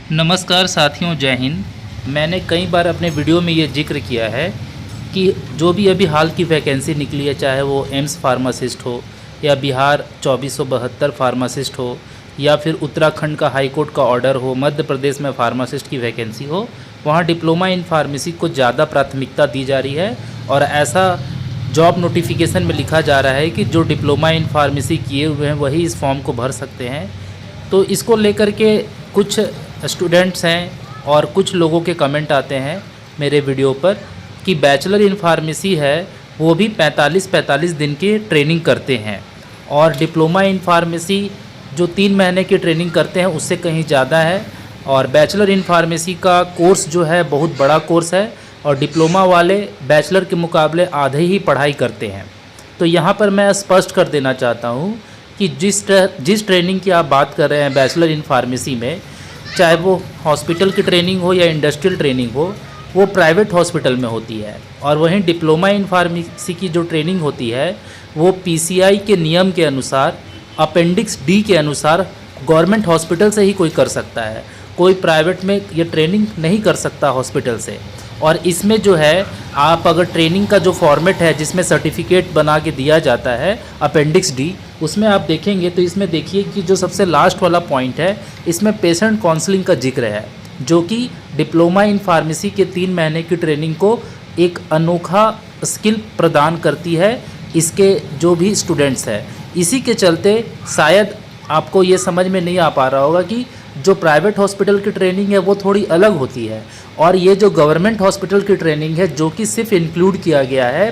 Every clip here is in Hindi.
नमस्कार साथियों, जय हिंद। मैंने कई बार अपने वीडियो में ये जिक्र किया है कि जो भी अभी हाल की वैकेंसी निकली है, चाहे वो एम्स फार्मासिस्ट हो या बिहार 2472 फार्मासिस्ट हो या फिर उत्तराखंड का हाई कोर्ट का ऑर्डर हो, मध्य प्रदेश में फार्मासिस्ट की वैकेंसी हो, वहाँ डिप्लोमा इन फार्मेसी को ज़्यादा प्राथमिकता दी जा रही है। और ऐसा जॉब नोटिफिकेशन में लिखा जा रहा है कि जो डिप्लोमा इन फार्मेसी किए हुए हैं वही इस फॉर्म को भर सकते हैं। तो इसको लेकर के कुछ स्टूडेंट्स हैं और कुछ लोगों के कमेंट आते हैं मेरे वीडियो पर कि बैचलर इन फार्मेसी है वो भी 45 दिन की ट्रेनिंग करते हैं, और डिप्लोमा इन फार्मेसी जो 3 महीने की ट्रेनिंग करते हैं उससे कहीं ज़्यादा है। और बैचलर इन फार्मेसी का कोर्स जो है बहुत बड़ा कोर्स है, और डिप्लोमा वाले बैचलर के मुकाबले आधे ही पढ़ाई करते हैं। तो यहाँ पर मैं स्पष्ट कर देना चाहता हूँ कि जिस ट्रेनिंग की आप बात कर रहे हैं बैचलर इन फार्मेसी में, चाहे वो हॉस्पिटल की ट्रेनिंग हो या इंडस्ट्रियल ट्रेनिंग हो, वो प्राइवेट हॉस्पिटल में होती है। और वहीं डिप्लोमा इन फार्मेसी की जो ट्रेनिंग होती है वो पीसीआई के नियम के अनुसार, अपेंडिक्स डी के अनुसार गवर्नमेंट हॉस्पिटल से ही कोई कर सकता है। कोई प्राइवेट में ये ट्रेनिंग नहीं कर सकता हॉस्पिटल से। और इसमें जो है, आप अगर ट्रेनिंग का जो फॉर्मेट है जिसमें सर्टिफिकेट बना के दिया जाता है अपेंडिक्स डी, उसमें आप देखेंगे तो इसमें देखिए कि जो सबसे लास्ट वाला पॉइंट है इसमें पेशेंट काउंसलिंग का जिक्र है, जो कि डिप्लोमा इन फार्मेसी के 3 महीने की ट्रेनिंग को एक अनोखा स्किल प्रदान करती है इसके जो भी स्टूडेंट्स हैं। इसी के चलते शायद आपको ये समझ में नहीं आ पा रहा होगा कि जो प्राइवेट हॉस्पिटल की ट्रेनिंग है वो थोड़ी अलग होती है, और ये जो गवर्नमेंट हॉस्पिटल की ट्रेनिंग है जो कि सिर्फ इंक्लूड किया गया है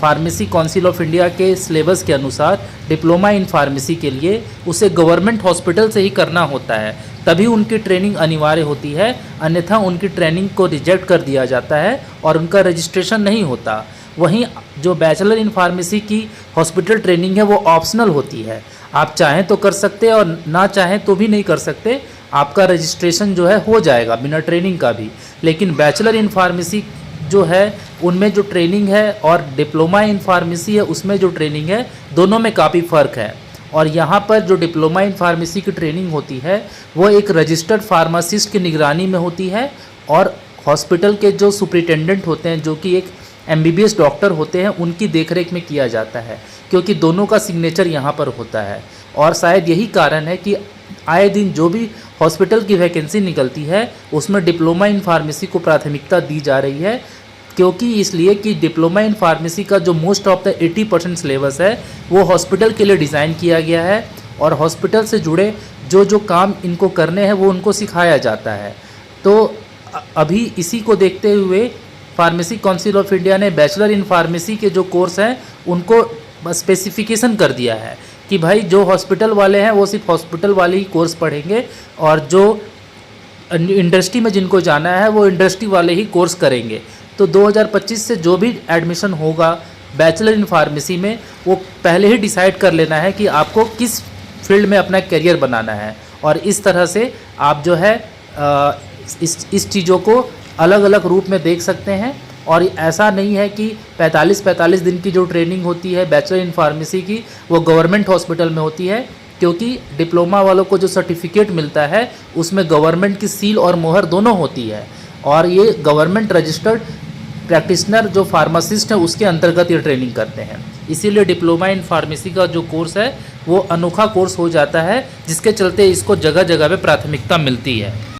फार्मेसी काउंसिल ऑफ इंडिया के सिलेबस के अनुसार डिप्लोमा इन फार्मेसी के लिए, उसे गवर्नमेंट हॉस्पिटल से ही करना होता है, तभी उनकी ट्रेनिंग अनिवार्य होती है। अन्यथा उनकी ट्रेनिंग को रिजेक्ट कर दिया जाता है और उनका रजिस्ट्रेशन नहीं होता। वहीं जो बैचलर इन फार्मेसी की हॉस्पिटल ट्रेनिंग है वो ऑप्शनल होती है, आप चाहें तो कर सकते हैं और ना चाहें तो भी नहीं कर सकते। आपका रजिस्ट्रेशन जो है हो जाएगा बिना ट्रेनिंग का भी। लेकिन बैचलर इन फार्मेसी जो है उनमें जो ट्रेनिंग है और डिप्लोमा इन फार्मेसी है उसमें जो ट्रेनिंग है, दोनों में काफ़ी फ़र्क है। और यहाँ पर जो डिप्लोमा इन फार्मेसी की ट्रेनिंग होती है वो एक रजिस्टर्ड फार्मासिस्ट की निगरानी में होती है, और हॉस्पिटल के जो सुपरिटेंडेंट होते हैं जो कि एक एमबीबीएस डॉक्टर होते हैं उनकी देखरेख में किया जाता है, क्योंकि दोनों का सिग्नेचर यहाँ पर होता है। और शायद यही कारण है कि आए दिन जो भी हॉस्पिटल की वैकेंसी निकलती है उसमें डिप्लोमा इन फार्मेसी को प्राथमिकता दी जा रही है, क्योंकि इसलिए कि डिप्लोमा इन फार्मेसी का जो मोस्ट ऑफ द 80% सिलेबस है वो हॉस्पिटल के लिए डिज़ाइन किया गया है, और हॉस्पिटल से जुड़े जो जो काम इनको करने हैं वो उनको सिखाया जाता है। तो अभी इसी को देखते हुए फार्मेसी काउंसिल ऑफ इंडिया ने बैचलर इन फार्मेसी के जो कोर्स हैं उनको स्पेसिफिकेशन कर दिया है कि भाई जो हॉस्पिटल वाले हैं वो सिर्फ हॉस्पिटल वाले ही कोर्स पढ़ेंगे, और जो इंडस्ट्री में जिनको जाना है वो इंडस्ट्री वाले ही कोर्स करेंगे। तो 2025 से जो भी एडमिशन होगा बैचलर इन फार्मेसी में, वो पहले ही डिसाइड कर लेना है कि आपको किस फील्ड में अपना करियर बनाना है। और इस तरह से आप जो है इस चीज़ों को अलग अलग रूप में देख सकते हैं। और ऐसा नहीं है कि 45 दिन की जो ट्रेनिंग होती है बैचलर इन फार्मेसी की वो गवर्नमेंट हॉस्पिटल में होती है, क्योंकि डिप्लोमा वालों को जो सर्टिफिकेट मिलता है उसमें गवर्नमेंट की सील और मोहर दोनों होती है, और ये गवर्नमेंट रजिस्टर्ड प्रैक्टिशनर जो फार्मासिस्ट है उसके अंतर्गत ये ट्रेनिंग करते हैं। इसीलिए डिप्लोमा इन फार्मेसी का जो कोर्स है वो अनोखा कोर्स हो जाता है, जिसके चलते इसको जगह जगह पे प्राथमिकता मिलती है।